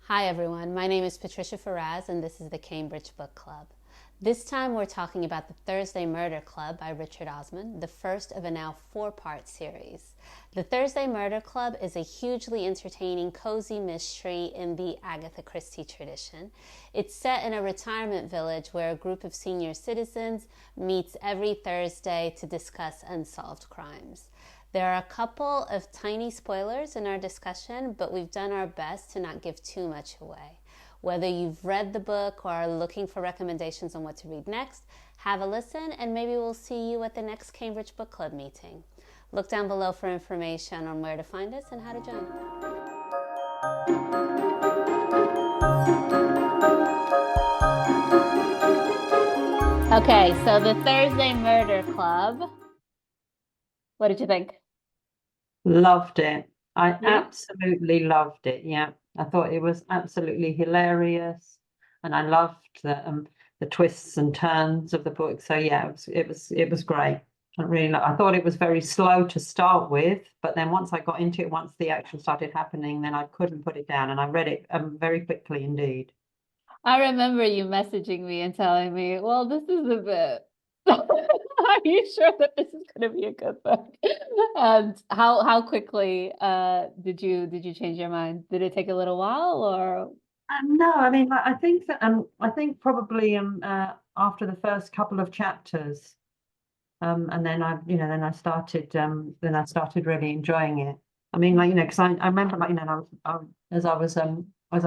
Hi everyone, my name is Patricia Faraz and this is the Cambridge Book Club. This time we're talking about The Thursday Murder Club by Richard Osman, the first of a now 4-part series. The Thursday Murder Club is a hugely entertaining, cozy mystery in the Agatha Christie tradition. It's set in a retirement village where a group of senior citizens meets every Thursday to discuss unsolved crimes. There are a couple of tiny spoilers in our discussion, but we've done our best to not give too much away. Whether you've read the book or are looking for recommendations on what to read next, have a listen and maybe we'll see you at the next Cambridge Book Club meeting. Look down below for information on where to find us and how to join. Okay, so the Thursday Murder Club. What did you think? Loved it. I Yeah. absolutely loved it. Yeah, I thought it was absolutely hilarious, and I loved the twists and turns of the book. So yeah, it was great. I thought it was very slow to start with, but then once I got into it, once the action started happening, then I couldn't put it down, and I read it very quickly indeed. I remember you messaging me and telling me, well, this is a bit. Are you sure that this is going to be a good book? And how quickly did you change your mind? Did it take a little while or? No, I mean, I think probably after the first couple of chapters. And then then I started really enjoying it. I mean, like, because I remember, like, as I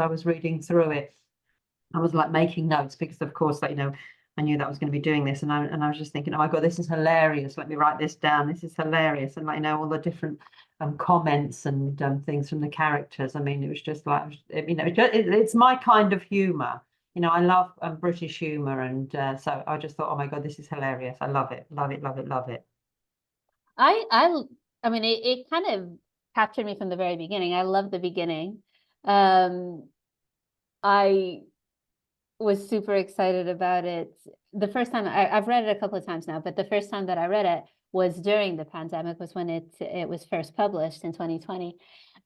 was reading through it, I was like making notes because, of course, like, I knew that I was going to be doing this, and I was just thinking, oh my God, this is hilarious. Let me write this down. This is hilarious, and like, all the different comments and things from the characters. I mean, it was just like, it's my kind of humor. I love British humor, and so I just thought, oh my God, this is hilarious. I love it, love it, love it, love it. I I I mean it kind of captured me from the very beginning. I love the beginning. I was super excited about it. The first time I've read it a couple of times now, but the first time that I read it was during the pandemic, was when it was first published in 2020.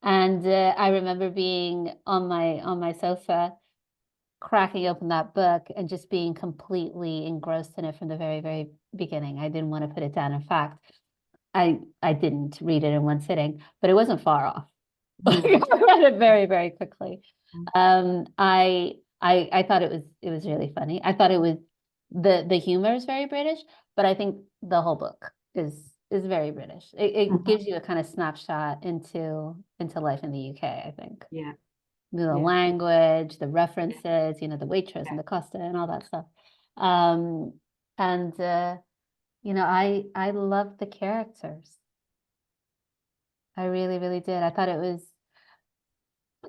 And I remember being on my sofa, cracking open that book and just being completely engrossed in it from the very, very beginning. I didn't want to put it down. In fact, I didn't read it in one sitting, but it wasn't far off. I read it very, very quickly. I thought it was really funny. I thought it was the humor is very British, but I think the whole book is very British. It gives you a kind of snapshot into life in the UK, I think. Yeah, The yeah, language, the references, the waitress and the Costa and all that stuff. Um, and I love the characters. I really, really did. I thought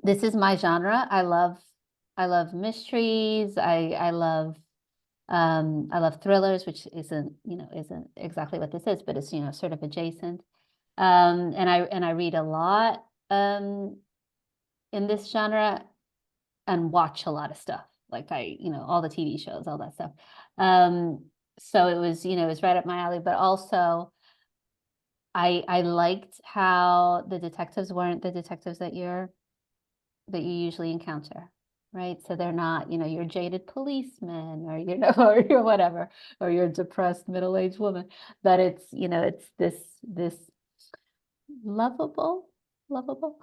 this is my genre. I love mysteries. I love thrillers, which isn't exactly what this is, but it's sort of adjacent. And I read a lot in this genre and watch a lot of stuff. Like all the TV shows, all that stuff. So it was right up my alley, but also I liked how the detectives weren't the detectives that you usually encounter, right? So they're not, your jaded policeman or or your whatever, or your depressed middle-aged woman. But it's this lovable, lovable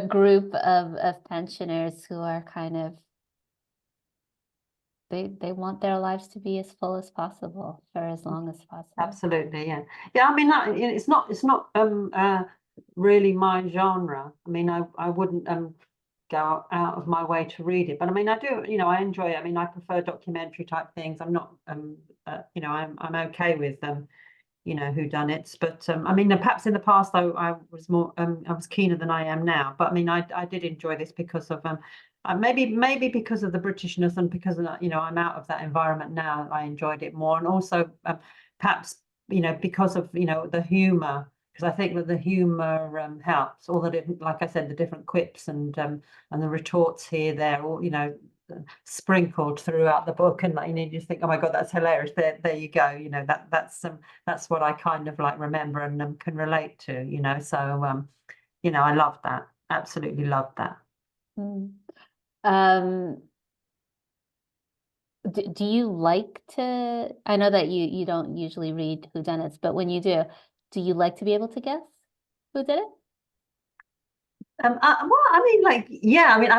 group of pensioners who are kind of they want their lives to be as full as possible for as long as possible. absolutely. Yeah, yeah. I mean, it's not really my genre. I mean, I wouldn't go out of my way to read it, but I mean, I do. I enjoy it. I mean, I prefer documentary type things. I'm not I'm okay with them. Whodunits. But I mean, perhaps in the past, though, I was keener than I am now. But I mean, I did enjoy this because of maybe because of the Britishness and because of I'm out of that environment now. I enjoyed it more, and also perhaps because of the humour. Because I think that the humour helps. All the different, like I said, the different quips and the retorts here, there, all sprinkled throughout the book, and like, you just think, oh my God, that's hilarious. There you go. That's what I kind of like remember and can relate to. So I love that. Absolutely love that. Mm. Do you like to, I know that you don't usually read whodunits, but when you do you like to be able to guess who did it? Well, I mean, like, yeah, I mean,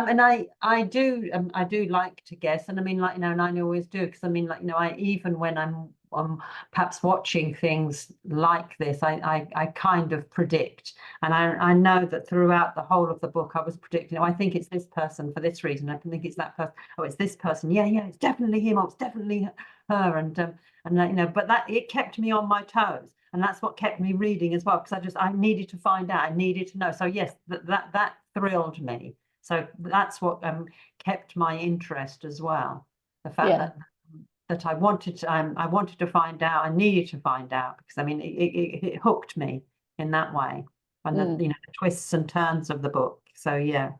I do like to guess, and I mean, like, and I always do, because I mean, like, I even when I'm perhaps watching things like this, I kind of predict, and I know that throughout the whole of the book, I was predicting, oh, I think it's this person for this reason, I think it's that person, oh, it's this person, yeah, it's definitely him, oh, it's definitely her, and but that it kept me on my toes. And that's what kept me reading as well, because I needed to find out, I needed to know. So yes, that thrilled me. So that's what kept my interest as well. The fact Yeah. that I wanted to find out, I needed to find out, because I mean it hooked me in that way, and Mm. the twists and turns of the book. So yeah,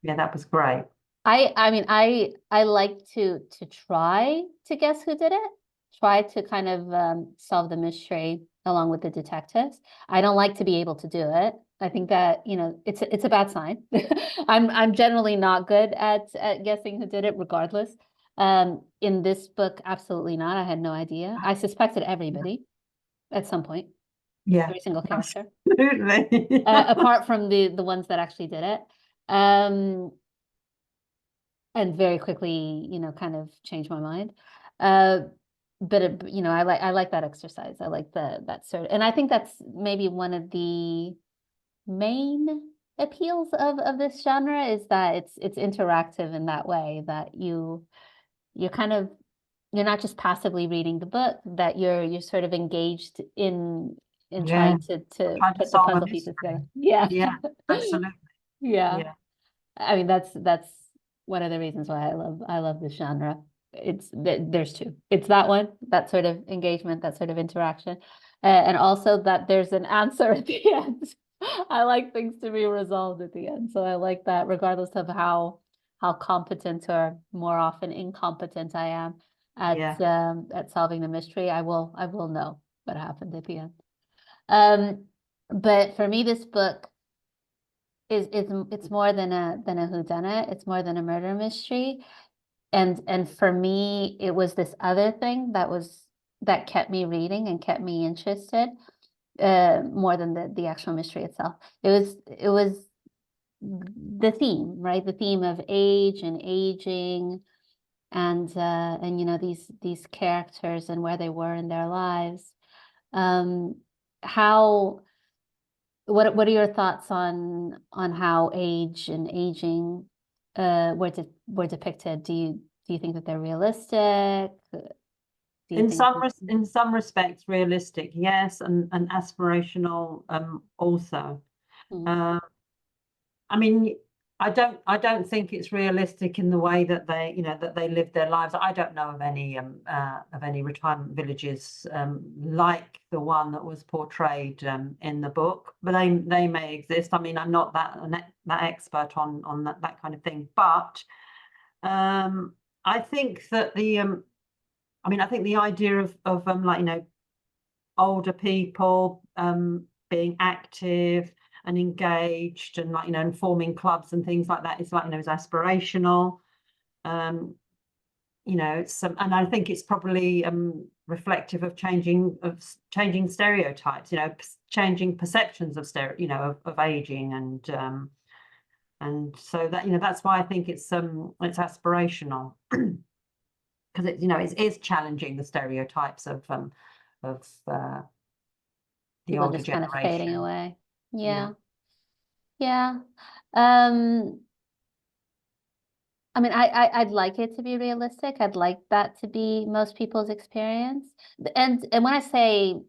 that was great. I mean, I like to try to guess who did it, try to kind of solve the mystery along with the detectives. I don't like to be able to do it. I think that, it's a bad sign. I'm generally not good at guessing who did it, regardless. In this book, absolutely not. I had no idea. I suspected everybody at some point, Yeah, every single character, absolutely. apart from the ones that actually did it. Um, and very quickly, kind of changed my mind. Uh, but I like that exercise. I like that sort of, and I think that's maybe one of the main appeals of this genre is that it's interactive in that way that you're kind of you're not just passively reading the book, that you're sort of engaged in Yeah, trying to trying to put the solve a puzzle pieces together. mystery. Yeah. Yeah, absolutely. Yeah. Yeah, I mean, that's one of the reasons why I love this genre. There's two. It's that one, that sort of engagement, that sort of interaction, and also that there's an answer at the end. I like things to be resolved at the end, so I like that regardless of how competent or more often incompetent I am yeah. at solving the mystery, I will know what happened at the end. Um, but for me, this book it's more than a whodunit. It's more than a murder mystery. And for me, it was this other thing that kept me reading and kept me interested, more than the actual mystery itself. It was the theme, right? The theme of age and aging and these characters and where they were in their lives. Um, how what are your thoughts on how age and aging were depicted? Do you think that they're realistic? Do you think In some respects, realistic, yes, and aspirational, also. mm, Uh, I mean, I don't think it's realistic in the way that that they live their lives. I don't know of any retirement villages like the one that was portrayed in the book, but they may exist. I mean, I'm not that expert on that kind of thing, but I think that I think the idea of like older people being active and engaged and like and forming clubs and things like that is like is aspirational. Um, it's some, and I think it's probably reflective of changing stereotypes. Changing perceptions of of aging and so that that's why I think it's aspirational. Because it is challenging the stereotypes of the people older just kind of fading generation. away? Yeah. Yeah, yeah. Um, I mean, I'd like it to be realistic. I'd like that to be most people's experience. And when I say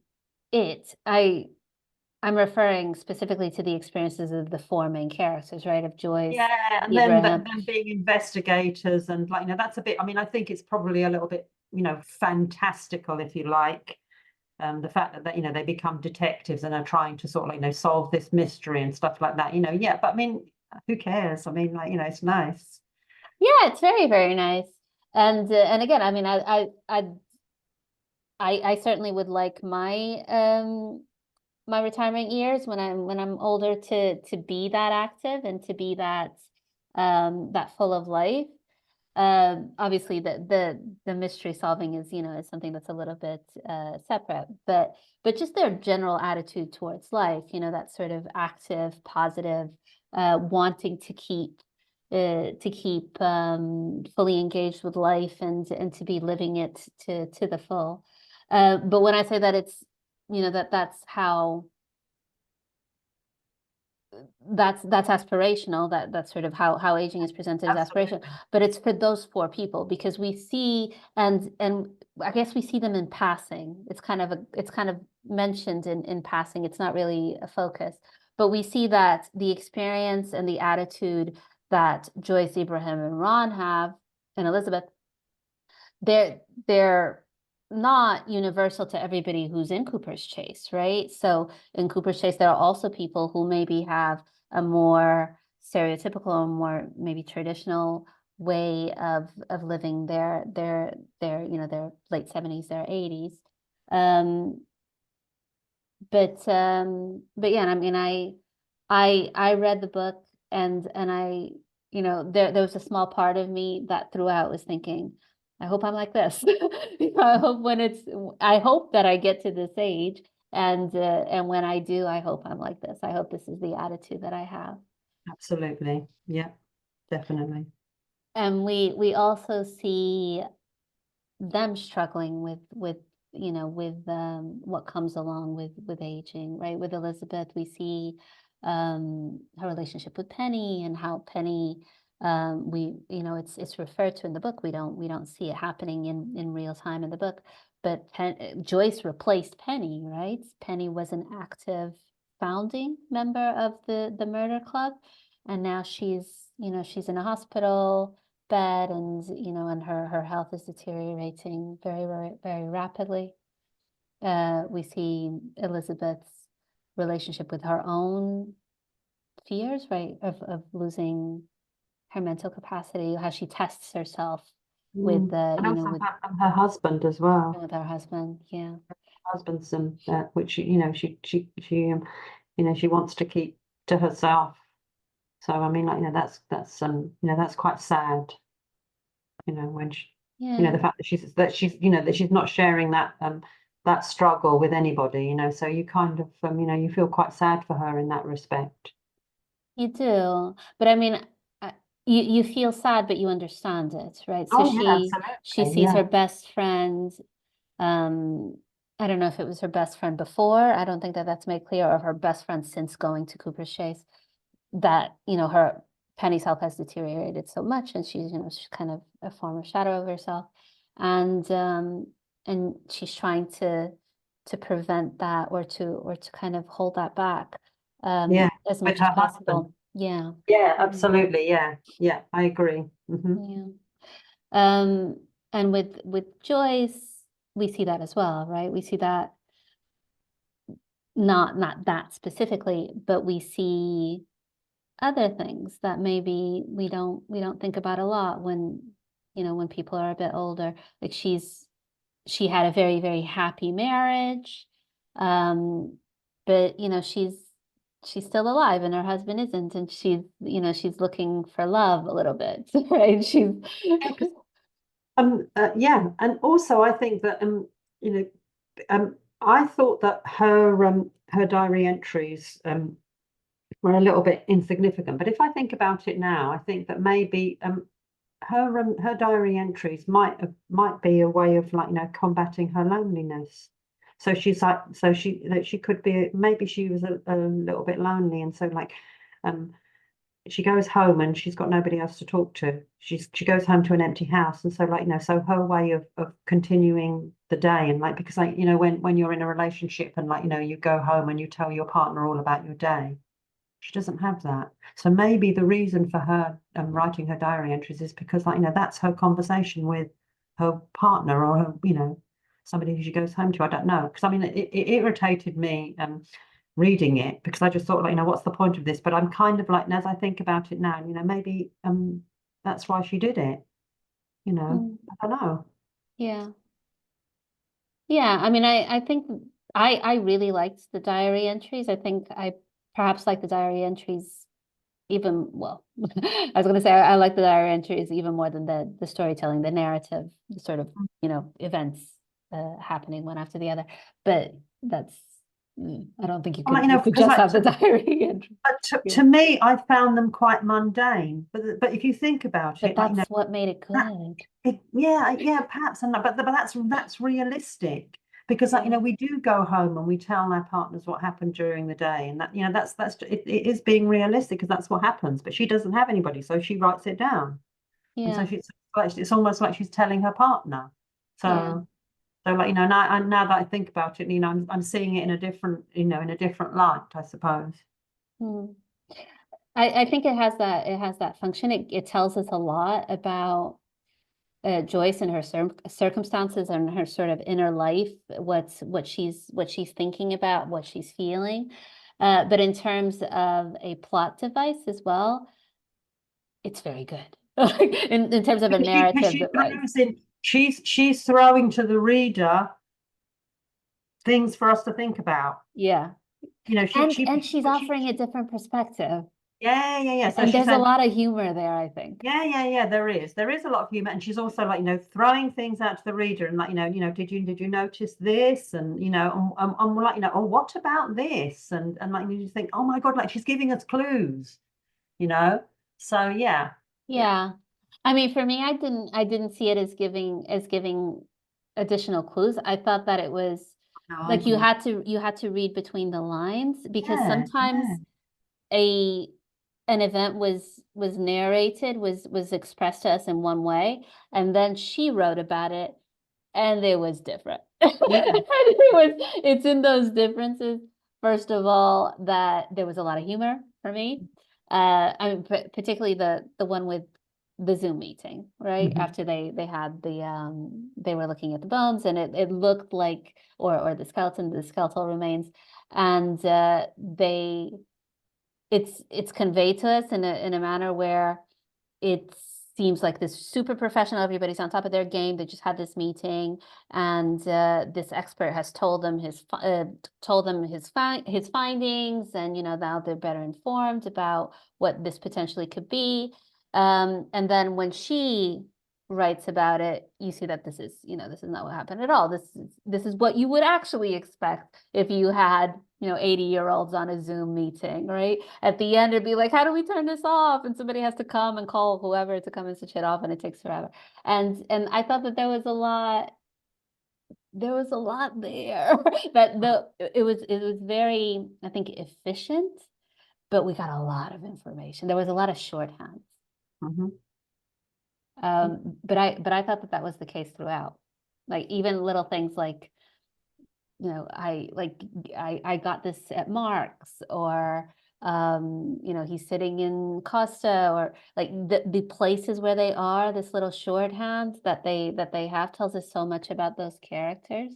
it, I'm referring specifically to the experiences of the four main characters, right? Of Joyce, Yeah, and then Ibrahim. them being investigators and like that's a bit. I mean, I think it's probably a little bit fantastical, if you like. The fact that they become detectives and are trying to sort of solve this mystery and stuff like that. Yeah. But I mean, who cares? I mean, like it's nice. Yeah, it's very, very nice. And again, I mean, I certainly would like my retirement years when I'm older to be that active and to be that that full of life. Obviously the mystery solving is, is something that's a little bit separate, but just their general attitude towards life, that sort of active, positive, wanting to keep fully engaged with life and to be living it to the full. But when I say that it's, that's how that's aspirational, that's sort of how aging is presented as aspirational, but it's for those four people, because we see, and I guess we see them in passing. It's kind of mentioned in passing. It's not really a focus, but we see that the experience and the attitude that Joyce, Ibrahim, and Ron have, and Elizabeth, they're not universal to everybody who's in Cooper's Chase, right? So in Cooper's Chase, there are also people who maybe have a more stereotypical or more maybe traditional way of living their their late 70s, their 80s. But yeah, I mean, I read the book, and I, there was a small part of me that throughout was thinking, I hope I'm like this. I hope that I get to this age, and when I do, I hope I'm like this. I hope this is the attitude that I have. Absolutely. Yeah, definitely. And we also see them struggling with what comes along with aging, right? With Elizabeth, we see her relationship with Penny, and how Penny, we it's referred to in the book. We don't see it happening in real time in the book, but Joyce replaced Penny, right? Penny was an active founding member of the murder club, and now she's in a hospital bed, and and her health is deteriorating very, very, very rapidly. We see Elizabeth's relationship with her own fears, right, of losing her mental capacity, how she tests herself with And also with her husband as well. her husband. Yeah. Husband's which she wants to keep to herself. So I mean, like, that's quite sad. When Yeah. the fact that she's not sharing that struggle with anybody. So you kind of you feel quite sad for her in that respect. You do, but I mean, you feel sad, but you understand it, right? So Oh yeah, she absolutely. sees Yeah. her best friend. Um, I don't know if it was her best friend before. I don't think that that's made clear, or her best friend since going to Cooper's Chase. That her Penny's health has deteriorated so much, and she's kind of a former shadow of herself, and she's trying to prevent that, or to kind of hold that back Yeah, as with much as her husband. possible. Yeah. Yeah, Mm. absolutely. Yeah, yeah, I agree. Yeah. Um, and with Joyce, we see that as well, right? We see that, not that specifically, but we see other things that maybe we don't think about a lot when when people are a bit older. Like she had a very, very happy marriage, um, but she's still alive, and her husband isn't, and she's looking for love a little bit, right? She's Yeah, and also I think that you know, I thought that her diary entries were a little bit insignificant. But if I think about it now, I think that maybe her diary entries might be a way of, like, combating her loneliness. So she's like, so she could be, maybe she was a little bit lonely, and so, like, um she goes home and she's got nobody else to talk to. She goes home to an empty house, and so, like, so her way of continuing the day, and, like, because, like, when you're in a relationship, and, like, you go home and you tell your partner all about your day, she doesn't have that. So maybe the reason for her writing her diary entries is because, like, that's her conversation with her partner, or her, somebody who she goes home to. I don't know, because I mean, it irritated me reading it, because I just thought, like, what's the point of this? But I'm kind of like, and as I think about it now, maybe that's why she did it. Mm, I don't know. yeah. Yeah, I mean, I think I really liked the diary entries. I think I perhaps like the diary entries well, I was going to say I like the diary entries even more than the storytelling, the narrative, the sort of, events happening one after the other. But that's, I don't think I'm like, you could because just like have the diary entry. to me, I found them quite mundane. But if you think about But it, like that's what made it that, good. yeah, perhaps, and but that's realistic because like Yeah. we do go home and we tell our partners what happened during the day, and that it is being realistic because that's what happens. But she doesn't have anybody, so she writes it down, and so Yeah. it's almost like she's telling her partner. Yeah. So like now that I think about it, I'm seeing it in a different in a different light, I suppose. Hmm. I think it has that function. It tells us a lot about Joyce and her circumstances and her sort of inner life, what she's thinking about, what she's feeling. But in terms of a plot device as well, it's very good. In terms of a Because narrative she device. throws in, she's throwing to the reader things for us to think about. Yeah. And she's offering a different perspective. Yeah. So And she's there's a saying, lot of humor there, I think. yeah. There is a lot of humor, and she's also like throwing things out to the reader, and like did you notice this, and and we're like oh, what about this, and like you think, oh my God, like she's giving us clues, you know. So yeah. Yeah. I mean, for me, I didn't see it as giving additional clues. I thought that it was No, I like didn't. you had to read between the lines because sometimes Yeah. a an event was narrated, was expressed to us in one way, and then she wrote about it and it was different. Yeah. It's in those differences, first of all, that there was a lot of humor for me. I mean, particularly the one with the Zoom meeting, right? Hmm. After they had they were looking at the bones and it looked like, or the skeletal remains, and it's conveyed to us in a manner where it seems like this super professional, everybody's on top of their game. They just had this meeting, and this expert has told them his findings, and now they're better informed about what this potentially could be. And then when she writes about it, you see that this is not what happened at all. This is what you would actually expect if you had 80-year-olds on a Zoom meeting, right? At the end, it'd be like, how do we turn this off? And somebody has to come and call whoever to come and switch it off, and it takes forever. And I thought that there was a lot there that it was very, I think, efficient, but we got a lot of information. There was a lot of shorthand. Hmm. But I thought that was the case throughout. Like even little things like, I got this at Mark's, or he's sitting in Costa, or like the places where they are, this little shorthand that they have tells us so much about those characters.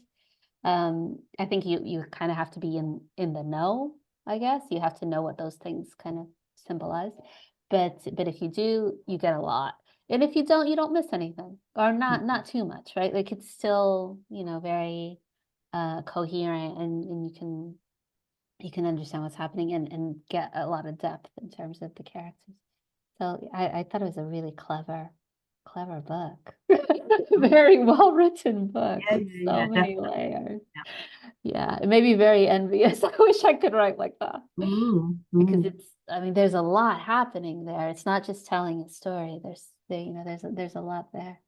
I think you kind of have to be in the know, I guess. You have to know what those things kind of symbolize. But if you do, you get a lot. And if you don't miss anything, or not too much, right? Like it's still, very coherent, and you can understand what's happening, and get a lot of depth in terms of the characters. So I thought it was a really clever book. Very well written book with so many Definitely. layers. Yeah. Yeah, it made me very envious. I wish I could write like that because Mm. I mean, there's a lot happening there. It's not just telling a story. There's a lot there.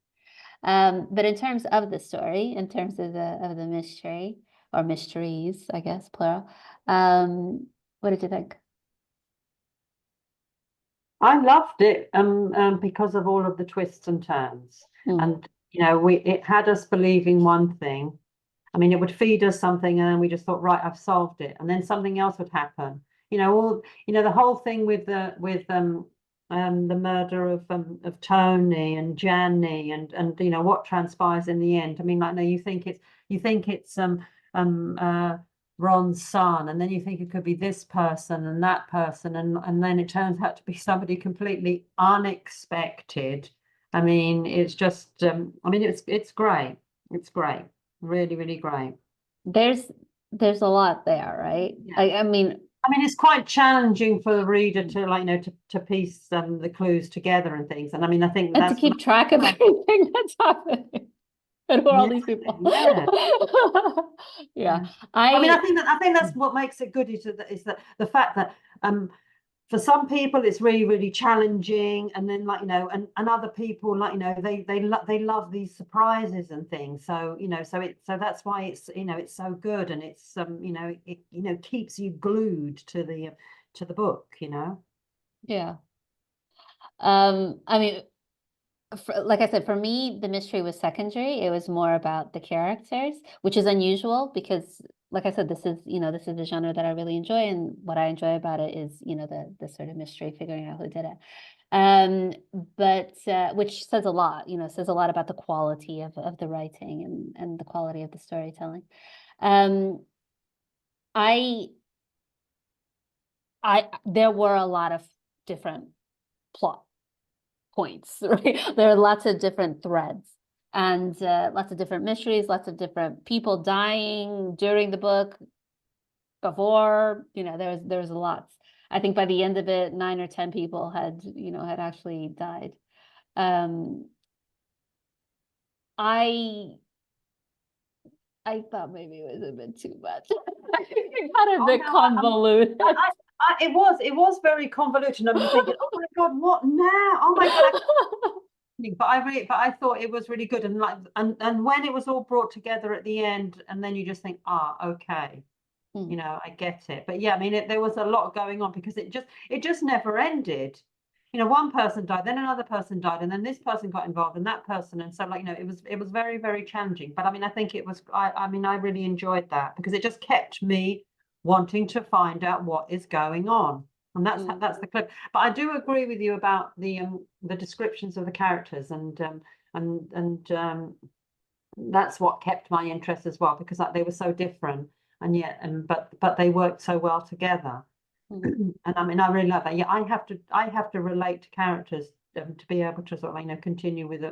But in terms of the story, in terms of the mystery, or mysteries, I guess, plural, what did you think? I loved it because of all of the twists and turns. Mm. And it had us believing one thing. I mean, it would feed us something, and then we just thought, right, I've solved it. And then something else would happen. The whole thing with the murder of Tony and Janny, and what transpires in the end. I mean, like, no, you think it's Ron's son, and then you think it could be this person and that person, and then it turns out to be somebody completely unexpected. I mean, it's just I mean, it's great. It's great. Really, really great. There's there's a lot there, right? Yeah. I mean, I mean, it's quite challenging for the reader to, like, to piece the clues together and things. And I mean, I think And to that's keep track of everything that's happening. And who are all yeah, these people? yeah. Yeah. I mean, I I think that's what makes it good is that the fact that for some people it's really really challenging, and then like and other people like they love these surprises and things. So so that's why it's it's so good, and it's it keeps you glued to the book. Yeah. I mean, like I said, for me, the mystery was secondary. It was more about the characters, which is unusual because, like I said, this is the genre that I really enjoy, and what I enjoy about it is the sort of mystery, figuring out who did it. But which says a lot, says a lot about the quality of the writing and the quality of the storytelling. Um, I there were a lot of different plot points, right? There are lots of different threads and lots of different mysteries, lots of different people dying during the book, before, there was a lot. I think by the end of it, 9 or 10 people had actually died. Um, I I thought maybe it was a bit too much. It got a Oh bit no, convoluted. it was very convoluted. I'm thinking, oh my God, what now? Oh my God, but I thought it was really good, and like and when it was all brought together at the end, and then you just think, okay, Hmm. I get it. But yeah, I mean, there was a lot going on because it just never ended. One person died, then another person died, and then this person got involved, and that person, and so like it was very very challenging. But I mean, I think it was I mean, I really enjoyed that because it just kept me wanting to find out what is going on, and Mm. that's the clip. But I do agree with you about the descriptions of the characters, and that's what kept my interest as well, because like, they were so different, and yet but they worked so well together. Mm. And I mean, I really like that. Yeah, I have to relate to characters to be able to sort of continue with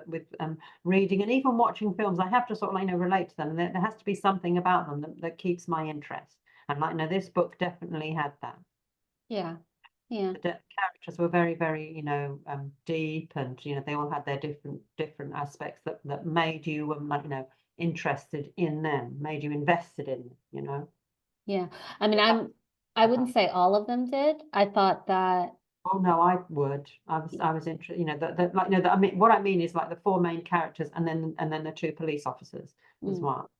reading and even watching films. I have to sort of relate to them, and there has to be something about them that keeps my interest. And like this book definitely had that. Yeah. Yeah. The characters were very very deep, and they all had their different aspects that made you like, interested in them, made you invested in them. Yeah. I mean, That's I wouldn't say all of them did. I thought that, Oh no, I would. I was interested. Like I mean, what I mean is like the four main characters, and then the two police officers as mm, well.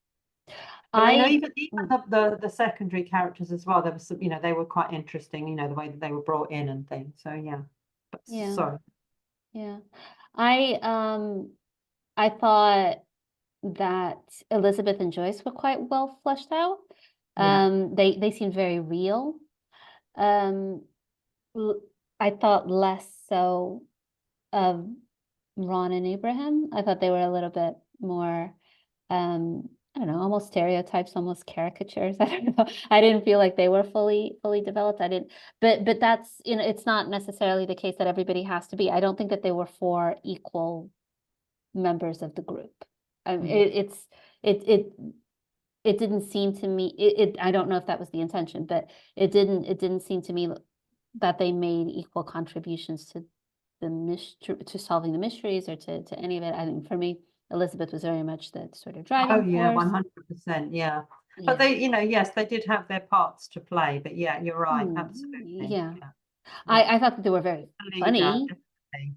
But I, even mm, the secondary characters as well. There was some, they were quite interesting. The way that they were brought in and things. So yeah. But yeah, sorry. yeah. I, um, I thought that Elizabeth and Joyce were quite well fleshed out. Yeah. They seemed very real. Um, l- I thought less so of Ron and Abraham. I thought they were a little bit more, I don't know, almost stereotypes, almost caricatures. I don't know. I didn't feel like they were fully developed. I didn't, but that's, it's not necessarily the case that everybody has to be. I don't think that they were four equal members of the group. Mm. It it didn't seem to me, I don't know if that was the intention, but it didn't seem to me that they made equal contributions to the mystery, to solving the mysteries, or to any of it. I think for me, Elizabeth was very much the sort of Oh driving yeah, force. 100%. Yeah. But Yeah. they, yes, they did have their parts to play. But yeah, you're right. Hmm. Absolutely. Yeah. Yeah. Yeah. I thought that they were very Leader, funny. definitely.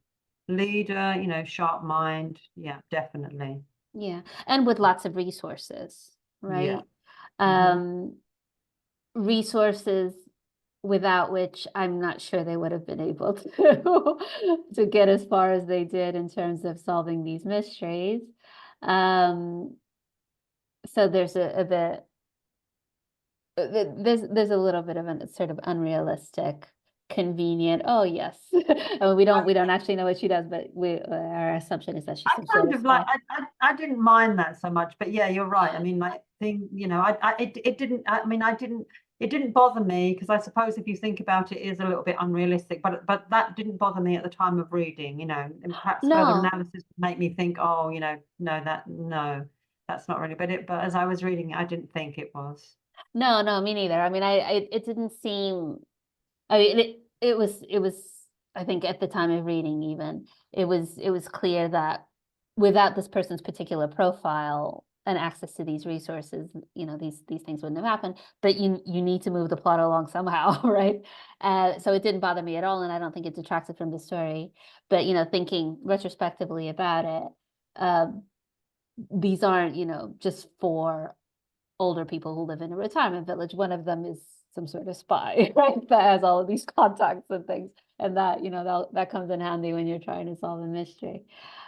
Leader, sharp mind. Yeah, definitely. Yeah. And with lots of resources, Yeah. right? Hmm. Um, resources without which I'm not sure they would have been able to to get as far as they did in terms of solving these mysteries. Um, so there's a bit, there's a little bit of a sort of unrealistic, convenient. Oh yes, I mean, we don't actually know what she does, but our assumption is that she's I some sort kind of of like spy. I didn't mind that so much, but yeah, you're right. I mean, like thing, it didn't. I mean, I didn't. It didn't bother me because I suppose if you think about it, it is a little bit unrealistic. But that didn't bother me at the time of reading. And perhaps further No, analysis would make me think, oh, no, that's not really. But as I was reading it, I didn't think it was. No, me neither. I mean, it didn't seem. I mean, it was. I think at the time of reading, even it was clear that without this person's particular profile and access to these resources, these things wouldn't have happened. But you need to move the plot along somehow, right? So it didn't bother me at all, and I don't think it detracted from the story. But thinking retrospectively about it, these aren't just for older people who live in a retirement village. One of them is some sort of spy, right? That has all of these contacts and things. And that comes in handy when you're trying to solve a mystery.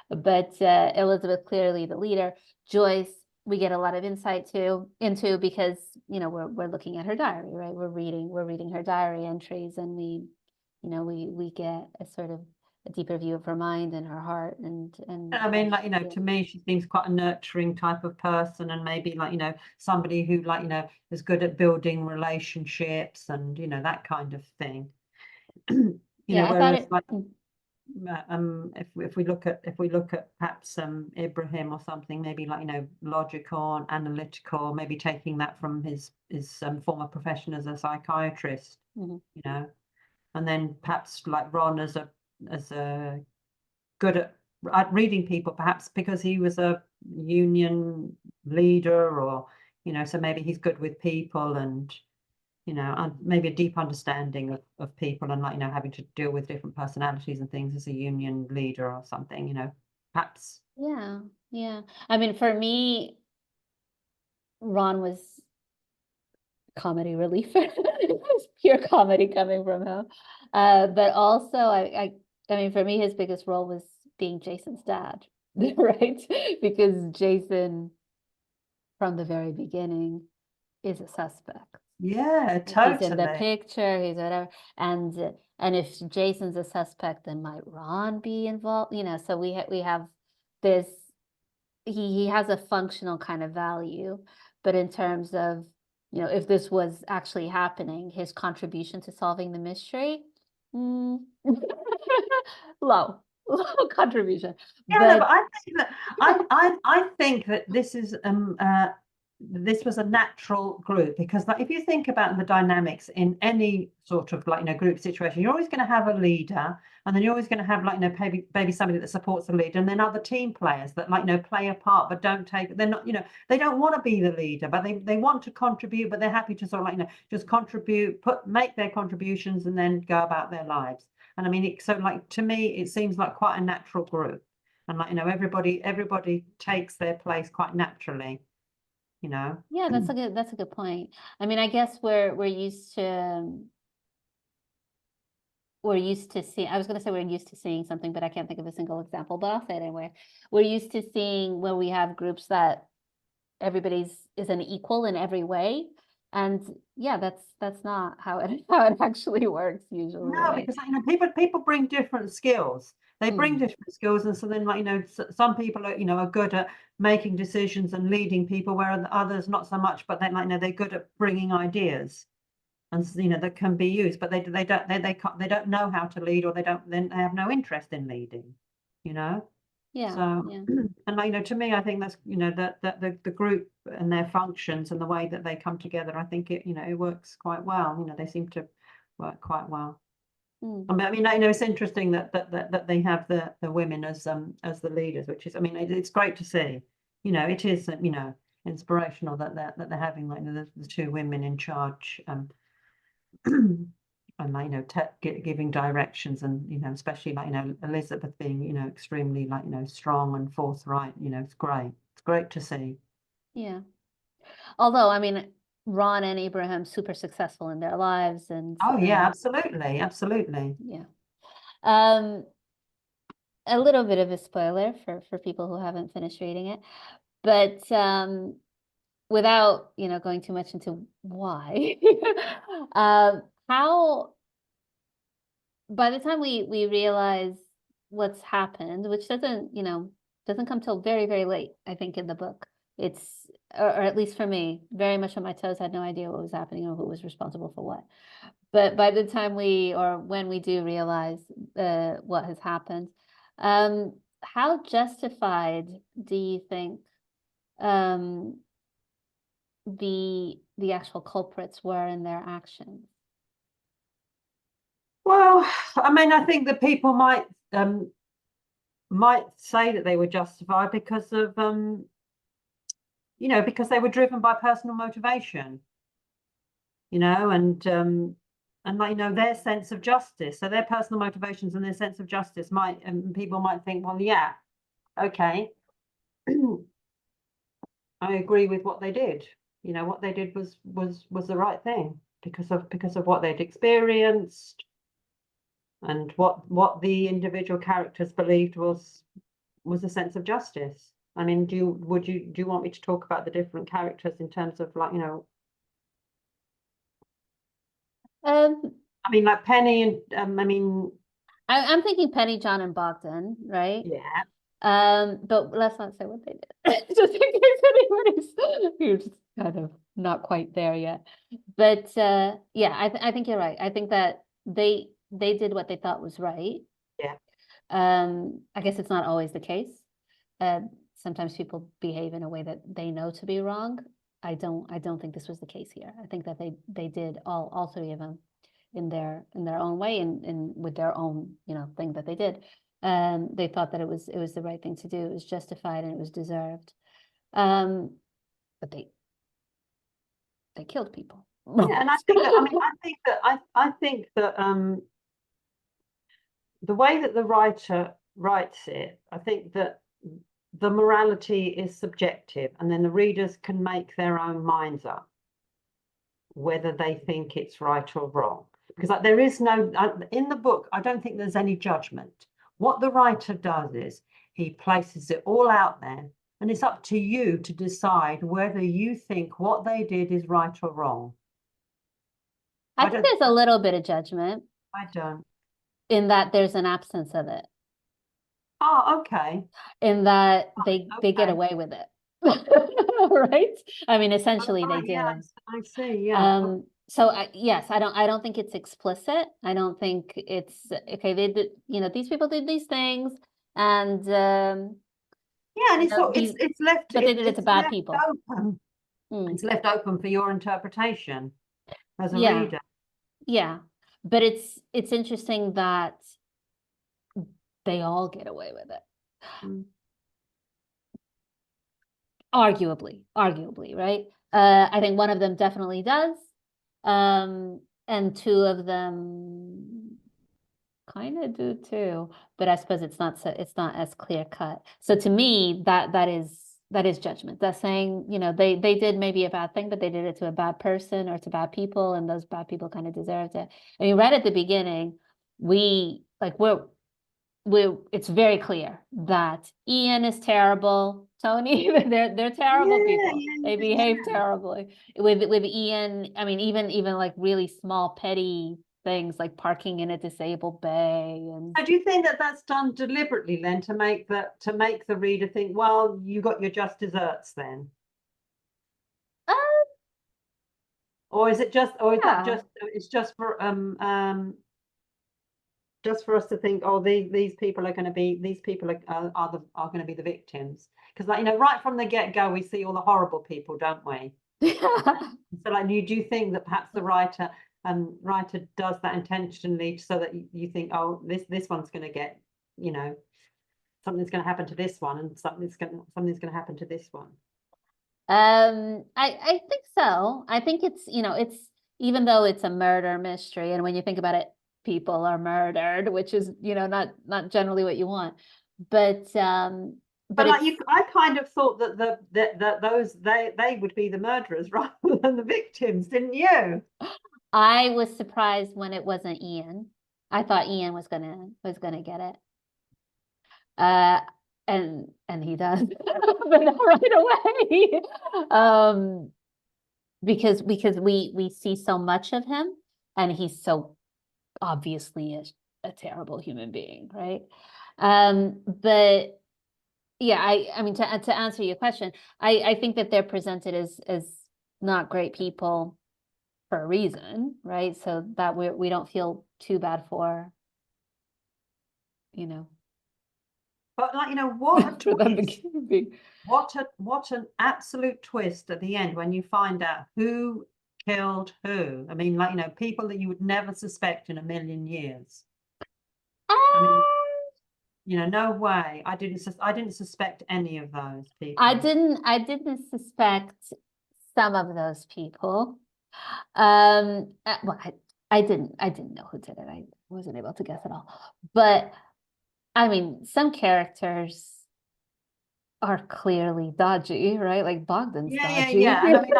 But Elizabeth, clearly the leader. Joyce, we get a lot of insight into because we're looking at her diary, right? We're reading her diary entries, and we get a sort of a deeper view of her mind and her heart and I mean, like, to me, she seems quite a nurturing type of person, and maybe like, somebody who like, is good at building relationships and, that kind of thing. yeah, I thought Whereas it. like, if we look at perhaps Ibrahim or something, maybe like, logical and analytical, maybe taking that from his former profession as a psychiatrist, Mhm. and then perhaps like Ron as a good at reading people, perhaps because he was a union leader, or so maybe he's good with people, and maybe a deep understanding of people, and like having to deal with different personalities and things as a union leader or something, perhaps. Yeah. I mean, for me, Ron was comedy relief. It was pure comedy coming from him. But also, I mean, for me, his biggest role was being Jason's dad, right? Because Jason, from the very beginning, is a suspect. Yeah, He's in the totally. picture, he's whatever. And if Jason's a suspect, then might Ron be involved? So we have this. He has a functional kind of value, but in terms of if this was actually happening, his contribution to solving the mystery, mm, low, low contribution. Yeah, no, But but I think that this was a natural group, because like if you think about the dynamics in any sort of like group situation, you're always going to have a leader, and then you're always going to have like maybe somebody that supports the leader, and then other team players that like play a part but they're not, they don't want to be the leader, but they want to contribute, but they're happy to sort of like just contribute, make their contributions, and then go about their lives. And I mean, so like to me, it seems like quite a natural group, and like everybody takes their place quite naturally, you know. yeah, that's a good point. I mean, I guess we're used to seeing, I was going to say we're used to seeing something, but I can't think of a single example, but I'll say it anyway. We're used to seeing when we have groups that everybody's is an equal in every way. And yeah, that's not how it how it actually works usually, No, right? because people bring different skills. They bring Mm, different skills, and so then like some people are good at making decisions and leading people, where others not so much. But then like they're good at bringing ideas, and that can be used, but they don't know how to lead, or they have no interest in leading, you know. yeah, So, yeah, and like, to me, I think that's that the group and their functions and the way that they come together, I think it works quite well. They seem to work quite well. mm, I mean, it's interesting that they have the women as the leaders, which is, I mean, it's great to see. It is inspirational that they're having like the two women in charge, and like giving directions, and especially like Elizabeth being extremely like strong and forthright. It's great to see. yeah. Although, I mean, Ron and Abraham super successful in their lives, and Oh yeah, absolutely. yeah. Um, a little bit of a spoiler for people who haven't finished reading it, but without going too much into why, how by the time we realize what's happened, which doesn't come till very, very late, I think, in the book. It's or at least for me, very much on my toes, had no idea what was happening or who was responsible for what. But by the time when we do realize what has happened, how justified do you think um the actual culprits were in their actions? Well, I mean, I think that people might say that they were justified because of because they were driven by personal motivation, and like, their sense of justice. So their personal motivations and their sense of justice might, and people might think, well, yeah, okay, I agree with what they did. What they did was the right thing because of what they'd experienced and what the individual characters believed was a sense of justice. I mean, do you want me to talk about the different characters in terms of, like, Um, I mean, like Penny and I mean, I'm thinking Penny, John, and Bogdan, right? yeah, But let's not say what they did, just in case anybody's who's kind of not quite there yet. But yeah, I think you're right. I think that they did what they thought was right. yeah, I guess it's not always the case. Sometimes people behave in a way that they know to be wrong. I don't think this was the case here. I think that they did all three of them in their own way and with their own thing that they did. They thought that it was the right thing to do. It was justified and it was deserved. But they killed people. yeah. And I think that I think that the way that the writer writes it, I think that the morality is subjective, and then the readers can make their own minds up whether they think it's right or wrong. Because, like, there is no in the book, I don't think there's any judgment. What the writer does is he places it all out there, and it's up to you to decide whether you think what they did is right or wrong. I think there's a little bit of judgment I don't. in that there's an absence of it. Oh, okay. In that they get Okay. away with it. Right? I mean, essentially they do. Yeah, I see. Yeah. So yes, I don't think it's explicit. I don't think it's okay. They did, these people did these things, and Yeah, and it's left but they did it to it's bad left people. open. Mm. It's left open for your interpretation as a Yeah, reader. yeah. But it's interesting that they all get away with it. Mm. Arguably, right? I think one of them definitely does. And two of them kind of do too, but I suppose it's not as clear cut. So to me, that is judgment. That's saying, they did maybe a bad thing, but they did it to a bad person or to bad people, and those bad people kind of deserved it. I mean, right at the beginning, it's very clear that Ian is terrible. Tony, they're terrible people. They behave terribly with Ian. I mean, even like really small petty things like parking in a disabled bay. And So do you think that that's done deliberately then to make the reader think, well, you got your just desserts then? Or is it just, or is that just, it's just for us to think, oh, these people are going to be, these people are going to be the victims? Because, like, right from the get-go, we see all the horrible people, don't we? So, like, do you think that perhaps the writer does that intentionally so that you think, oh, this one's going to get, something's going to happen to this one, and something's going to happen to this one? I think so. I think it's even though it's a murder mystery, and when you think about it, people are murdered, which is not generally what you want, but like, I kind of thought that those they would be the murderers rather than the victims, didn't you? I was surprised when it wasn't Ian. I thought Ian was gonna get it. And he does, but not right away. Because we see so much of him, and he's so obviously a terrible human being, right? But yeah, I mean, to answer your question, I think that they're presented as not great people for a reason, right? So that we don't feel too bad for, But like, you know, what For them to be. what an absolute twist at the end when you find out who killed who. I mean, like, you know, people that you would never suspect in a million years. I mean, you know, no way. I didn't suspect any of those people. I didn't suspect some of those people. Well, I didn't know who did it. I wasn't able to guess at all. But I mean, some characters are clearly dodgy, right? Like Bogdan's dodgy. Yeah. And I mean,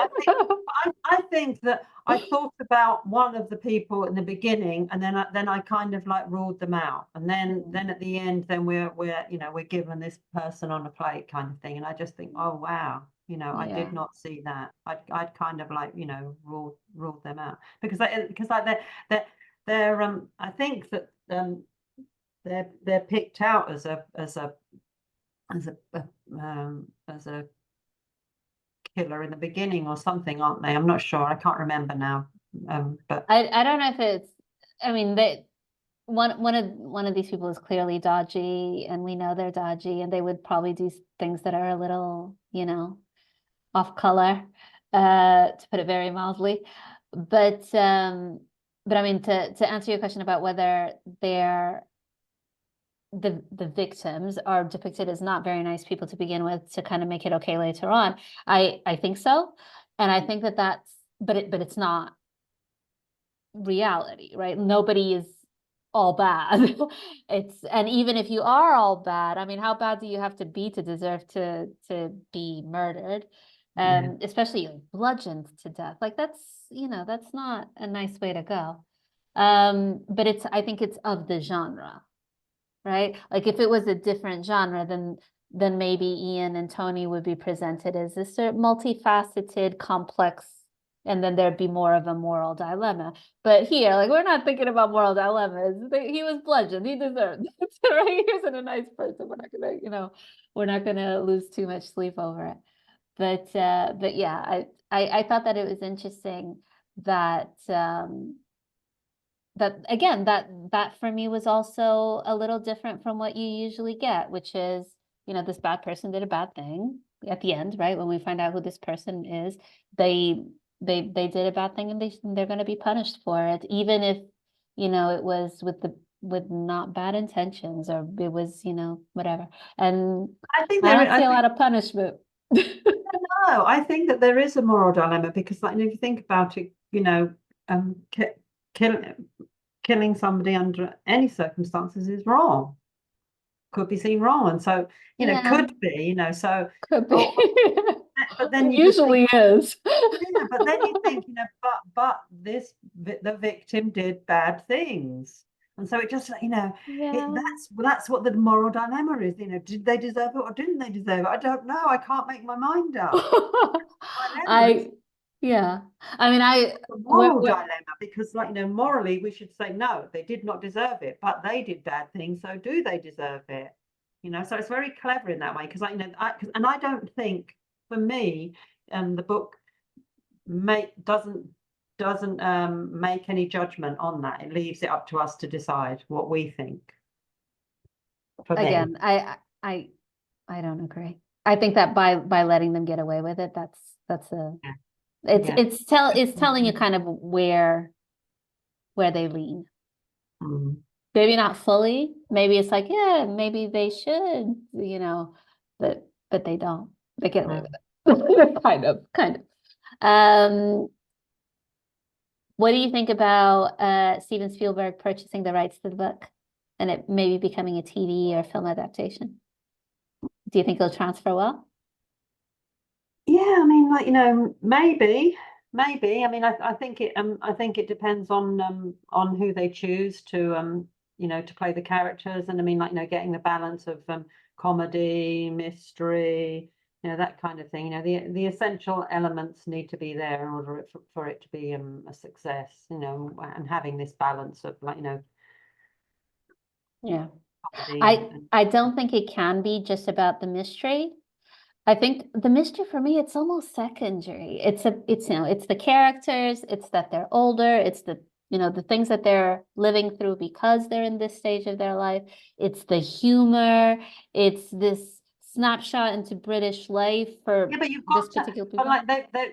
I think that I thought about one of the people in the beginning, and then I kind of like ruled them out, and then at the end, then we're you know, we're given this person on a plate kind of thing, and I just think, oh wow, you know, I did not see that. I'd kind of like, you know, ruled them out because like they're I think that they're picked out as a killer in the beginning or something, aren't they? I'm not sure. I can't remember now. But I don't know if it's. I mean, one of these people is clearly dodgy, and we know they're dodgy, and they would probably do things that are a little, you know, off color, to put it very mildly. But I mean, to answer your question about whether they're the victims are depicted as not very nice people to begin with to kind of make it okay later on. I think so, and I think that's but it's not reality, right? Nobody is all bad. And even if you are all bad, I mean, how bad do you have to be to deserve to be murdered? Especially like bludgeoned to death. Like that's, you know, that's not a nice way to go. But I think it's of the genre, right? Like if it was a different genre, then maybe Ian and Tony would be presented as this multifaceted, complex, and then there'd be more of a moral dilemma. But here, like we're not thinking about moral dilemmas. He was bludgeoned. He deserved it, right? He wasn't a nice person. We're not gonna, you know, we're not gonna lose too much sleep over it. But yeah, I thought that it was interesting that that again, that for me was also a little different from what you usually get, which is, you know, this bad person did a bad thing at the end, right? When we find out who this person is, they did a bad thing, and they're going to be punished for it, even if, you know, it was with not bad intentions, or it was, you know, whatever. And I don't see a lot of punishment. No, I think that there is a moral dilemma because, like, if you think about it, you know, killing somebody under any circumstances is wrong. Could be seen wrong, and so, you know, could be, you know, so could be. But then you usually is. Yeah, but then you think, you know, but the victim did bad things. And so it just, you know, that's what the moral dilemma is. You know, did they deserve it or didn't they deserve it? I don't know. I can't make my mind up. Yeah. I mean, the moral dilemma, because, like, you know, morally we should say no, they did not deserve it, but they did bad things, so do they deserve it? You know, so it's very clever in that way because, like, you know, I don't think, for me, the book doesn't make any judgment on that. It leaves it up to us to decide what we think. Again, I don't agree. I think that by letting them get away with it, it's telling you kind of where they lean. Maybe not fully. Maybe it's like, yeah, maybe they should, you know, but they don't. They get away with it. kind of. What do you think about Steven Spielberg purchasing the rights to the book and it maybe becoming a TV or film adaptation? Do you think it'll transfer well? Yeah, I mean, like, you know, maybe. I mean, I think it depends on who they choose to you know, to play the characters, and I mean, like, you know, getting the balance of comedy, mystery, you know, that kind of thing. You know, the essential elements need to be there in order for it to be a success. You know, and having this balance of, like, you know, yeah. I don't think it can be just about the mystery. I think the mystery for me, it's almost secondary. It's you know, it's the characters, it's that they're older, it's the the things that they're living through because they're in this stage of their life. It's the humor. It's this snapshot into British life for but you've this got to, particular but people. like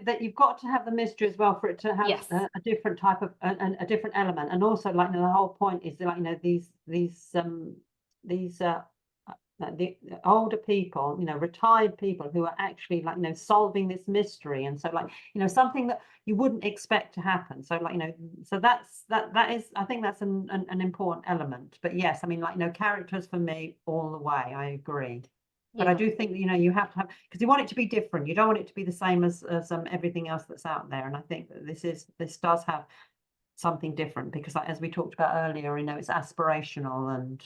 that you've got to have the mystery as well for it to have Yes. a different type of a different element, and also like the whole point is like these the older people, retired people who are actually like solving this mystery, and so like something that you wouldn't expect to happen. So like so that is, I think that's an important element. But yes, I mean like characters for me all the way. I agree. But I do think that you have to have, because you want it to be different. You don't want it to be the same as everything else that's out there. And I think that this does have something different, because like, as we talked about earlier, it's aspirational, and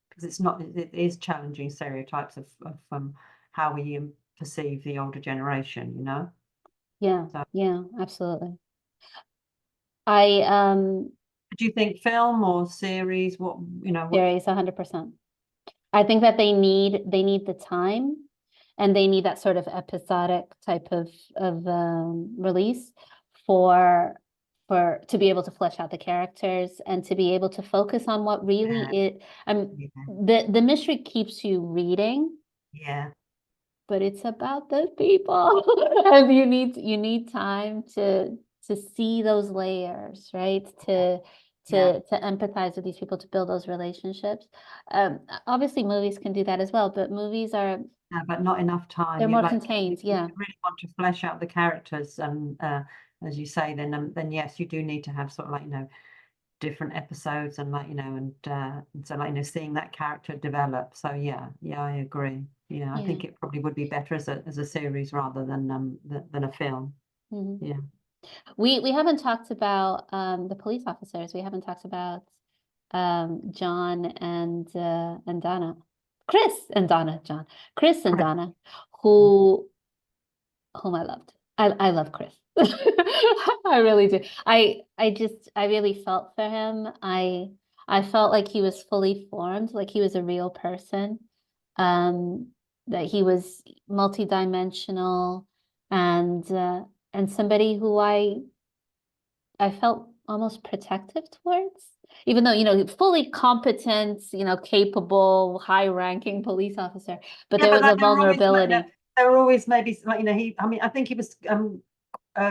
because it is challenging stereotypes of how we perceive the older generation, Yeah, So yeah, absolutely. I do you think film or series, what series 100%. I think that they need the time, and they need that sort of episodic type of release for to be able to flesh out the characters and to be able to focus on what really yeah, it yeah, the mystery keeps you reading, yeah, but it's about the people. And you need time to see those layers, right? To yeah. to empathize with these people, to build those relationships. Obviously movies can do that as well, but movies are No, but not enough time. they're You more like contained. if Yeah. you really want to flesh out the characters, and as you say, then yes, you do need to have sort of like different episodes, and like and so like seeing that character develop. So yeah, I agree. Yeah, I Yeah. think it probably would be better as a series rather than a film. Mhm. Yeah. We haven't talked about the police officers. We haven't talked about John and Donna. Chris and Donna, John. Chris and Correct. Donna, who whom I loved. I love Chris. I really do. I really felt for him. I felt like he was fully formed, like he was a real person. Um, that he was multidimensional, and somebody who I felt almost protective towards, even though, fully competent, capable, high-ranking police officer, but Yeah, there but was a like there were always vulnerability. there were always maybe like I mean I think he was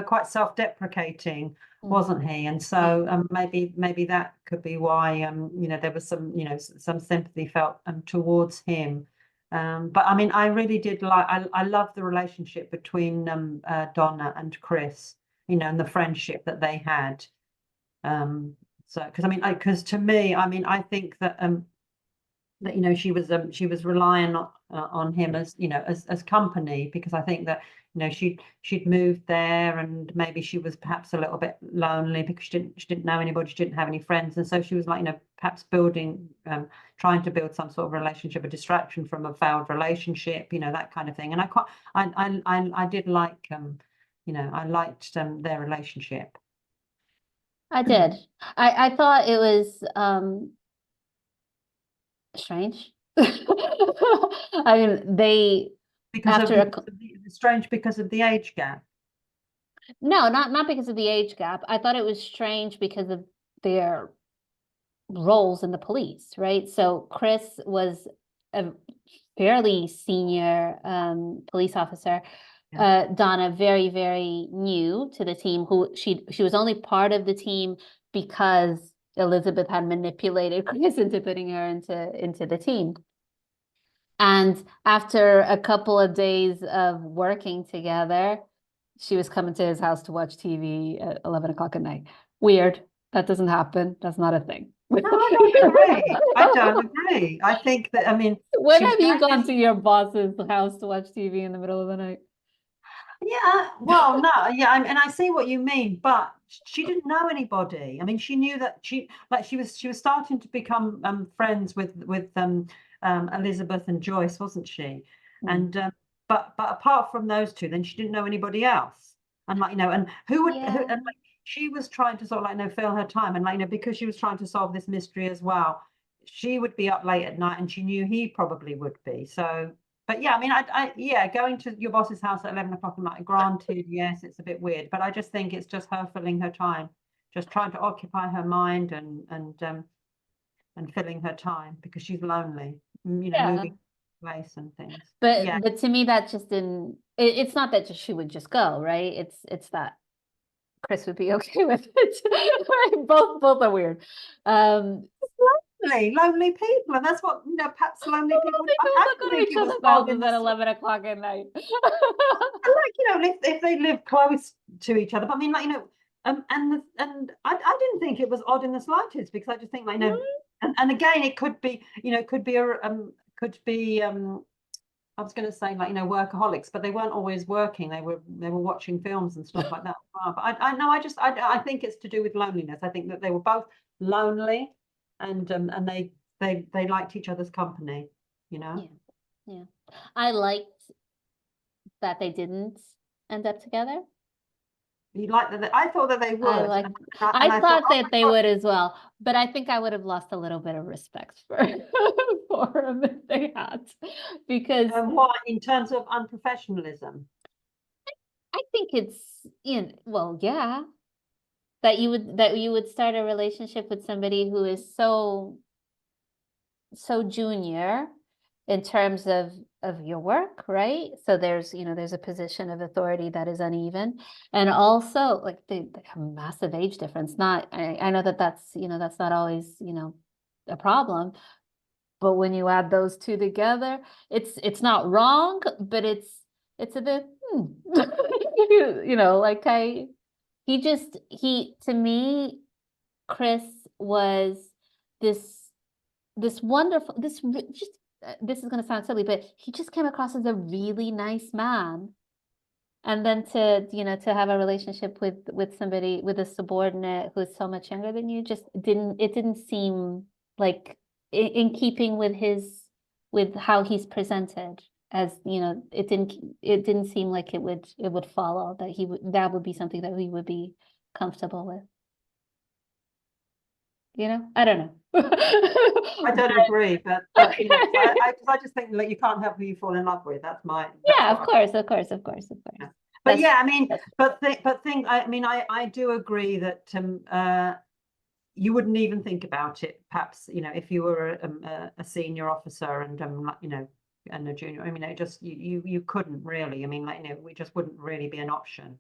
quite self-deprecating, Mm, wasn't he? And yeah. so maybe that could be why there was some some sympathy felt towards him. But I mean I really did like, I love the relationship between Donna and Chris, and the friendship that they had. So because I mean because to me I mean I think that she was relying on him as as company, because I think that she'd moved there, and maybe she was perhaps a little bit lonely because she didn't know anybody, she didn't have any friends, and so she was like perhaps building trying to build some sort of relationship, a distraction from a failed relationship, that kind of thing. And I did like I liked their relationship. I did. I thought it was strange. I mean, they Because of after a strange because of the age gap. no, not because of the age gap. I thought it was strange because of their roles in the police, right? So Chris was a fairly senior police officer. Yeah. Donna, very, very new to the team, who she was only part of the team because Elizabeth had manipulated Chris into putting her into the team. And after a couple of days of working together, she was coming to his house to watch TV at 11 o'clock at night. Weird. That doesn't happen. That's not a thing. No, I don't agree. I don't agree. I think that, I mean, When she was have you very gone to busy. your boss's house to watch TV in the middle of the night? Yeah, well, no, yeah, and I see what you mean, but she didn't know anybody. I mean, she knew that she was starting to become friends with Elizabeth and Joyce, wasn't she? Hmm. And but apart from those two, then she didn't know anybody else. And like and Yeah. and like she was trying to sort of like fill her time, and like because she was trying to solve this mystery as well. She would be up late at night, and she knew he probably would be. So but yeah, I mean, yeah, going to your boss's house at 11 o'clock at night, granted, yes, it's a bit weird, but I just think it's just her filling her time, just trying to occupy her mind and filling her time because she's lonely, you know, Yeah. moving place and things. But to me, that just didn't. It's not that she would just go, right? It's that Chris would be okay with it. Right? Both are weird. Lonely people, and that's what, you know, perhaps lonely people. I Look think at each it was other's odd in houses the at 11 o'clock at night. like, you know, if they live close to each other. But I mean, like, you know, and I didn't think it was odd in the slightest, because I just think, like, you know, and again, it could be, you know, could be I was going to say, like, you know, workaholics, but they weren't always working. They were watching films and stuff like that. But I know, I think it's to do with loneliness. I think that they were both lonely, and they liked each other's company, you know. Yeah. I liked that they didn't end up together. You like that? I thought that they would. I thought that they would as well, but I think I would have lost a little bit of respect for for them if they had, because Why, in terms of unprofessionalism? I think it's, you know, well, yeah, that you would start a relationship with somebody who is so junior in terms of your work, right? So there's, you know, there's a position of authority that is uneven, and also like they have a massive age difference. Not, I know that that's, you know, that's not always, you know, a problem, but when you add those two together, it's not wrong, but it's a bit, you know, like he to me, Chris was this wonderful, just this is going to sound silly, but he just came across as a really nice man. And then to, you know, to have a relationship with somebody, with a subordinate who is so much younger than you, just didn't seem like in keeping with with how he's presented. As you know, it didn't seem like it would follow that that would be something that he would be comfortable with. You know, I don't know. I don't agree, but you know, I just think, like, you can't help who you fall in love with. That's Yeah, of course. Yeah. But yeah, I mean, I mean, I do agree that you wouldn't even think about it, perhaps, you know, if you were a senior officer and you know, and a junior. I mean, it just you couldn't really. I mean, like, you know, we just wouldn't really be an option,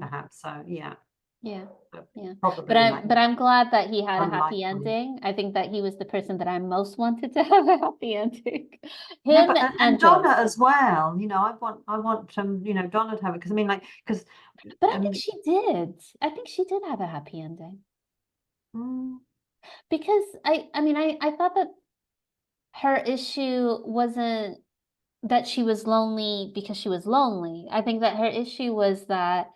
perhaps. So yeah. Yeah. Probably, But I'm glad that he had a happy unlikely. ending. I think that he was the person that I most wanted to have a happy ending. Yeah, Him but and Donna Joyce. as well. You know, I want you know, Donna to have it, because I mean, like, because But I think she did. I think she did have a happy ending. Because I mean, I thought that her issue wasn't that she was lonely because she was lonely. I think that her issue was that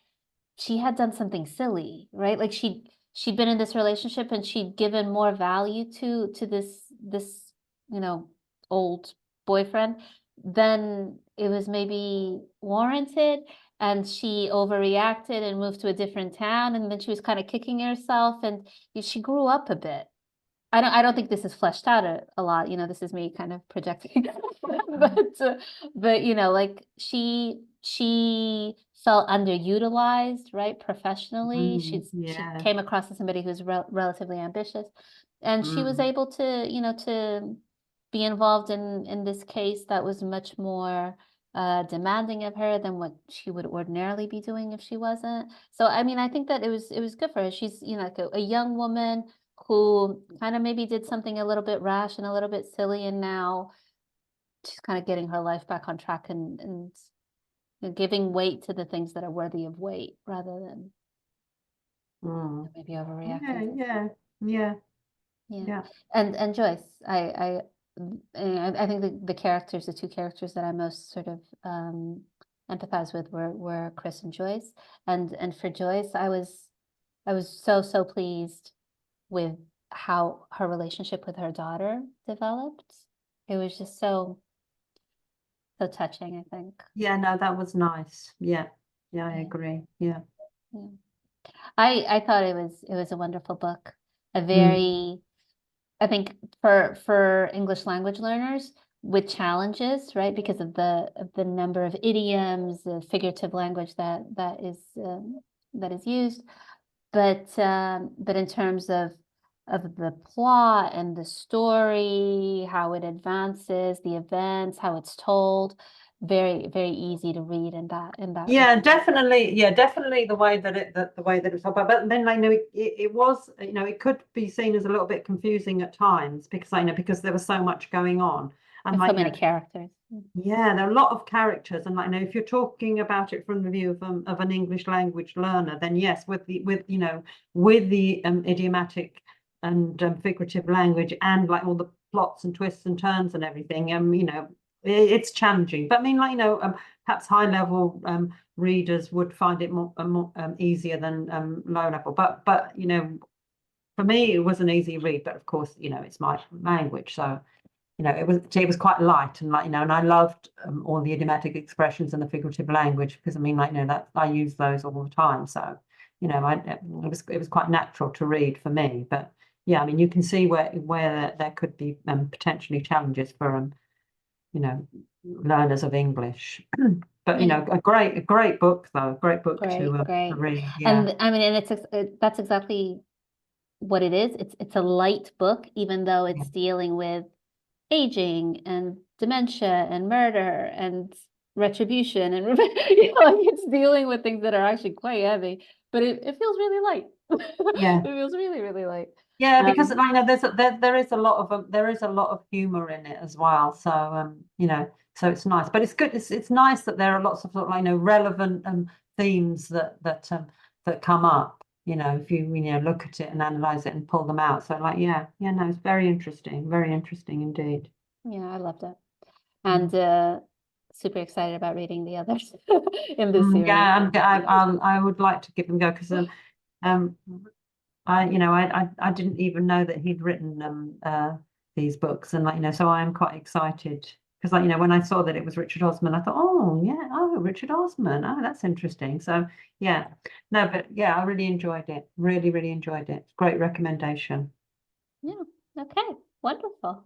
she had done something silly, right? Like she'd been in this relationship and she'd given more value to this, you know, old boyfriend than it was maybe warranted, and she overreacted and moved to a different town, and then she was kind of kicking herself, and she grew up a bit. I don't think this is fleshed out a lot. You know, this is me kind of projecting, but you know, like she felt underutilized, right? Professionally, she Yeah. came across as somebody who's relatively ambitious, and she was able to, you know, to be involved in this case that was much more demanding of her than what she would ordinarily be doing if she wasn't. So I mean, I think that it was good for her. She's, you know, like a young woman who kind of maybe did something a little bit rash and a little bit silly, and now she's kind of getting her life back on track, and you know, giving weight to the things that are worthy of weight rather than maybe overreacting. Yeah. And Joyce, I think the characters, the two characters that I most sort of empathize with were Chris and Joyce, and for Joyce, I was so pleased with how her relationship with her daughter developed. It was just so touching, I think. Yeah, no, that was nice. Yeah, I agree. Yeah. I thought it was a wonderful book. A very, I think for English language learners with challenges, right? Because of the number of idioms, the figurative language that is used. but in terms of the plot and the story, how it advances, the events, how it's told, very, very easy to read in that Yeah, regard. definitely. Yeah, definitely the way that the way that it's told. But then I know it was, it could be seen as a little bit confusing at times because I know because there was so much going on. And There's so many characters. yeah, there are a lot of characters, and if you're talking about it from the view of an English language learner, then yes, with the idiomatic and figurative language and like all the plots and twists and turns and everything, it's challenging. But I mean, perhaps high level readers would find it more easier than low level. But for me, it was an easy read. But of course, it's my language, so it was quite light and and I loved all the idiomatic expressions and the figurative language because I mean, that I use those all the time. So, it was quite natural to read for me. But yeah, I mean, you can see where there could be potentially challenges for learners of English. But Yeah. a great book though, great book Great, to great. read. Yeah, And I mean, and that's exactly what it is. It's a light book, even though yeah, it's dealing with aging and dementia and murder and retribution and like it's dealing with things that are actually quite heavy, but it feels really light. yeah. It feels really, really light. Yeah, because Um, I know there is a lot of there is a lot of humor in it as well. So so it's nice. But it's good. It's nice that there are lots of sort of relevant themes that come up. If you look at it and analyze it and pull them out. So yeah, no, it's very interesting indeed. yeah, I loved it. Mm. And super excited about reading the others in this series. Yeah, I would like to give them a go because um I didn't even know that he'd written these books, and so I am quite excited because when I saw that it was Richard Osman, I thought, oh yeah, oh Richard Osman, oh that's interesting. So yeah, no, but yeah, I really enjoyed it. Really, really enjoyed it. Great recommendation. Yeah. Okay. Wonderful.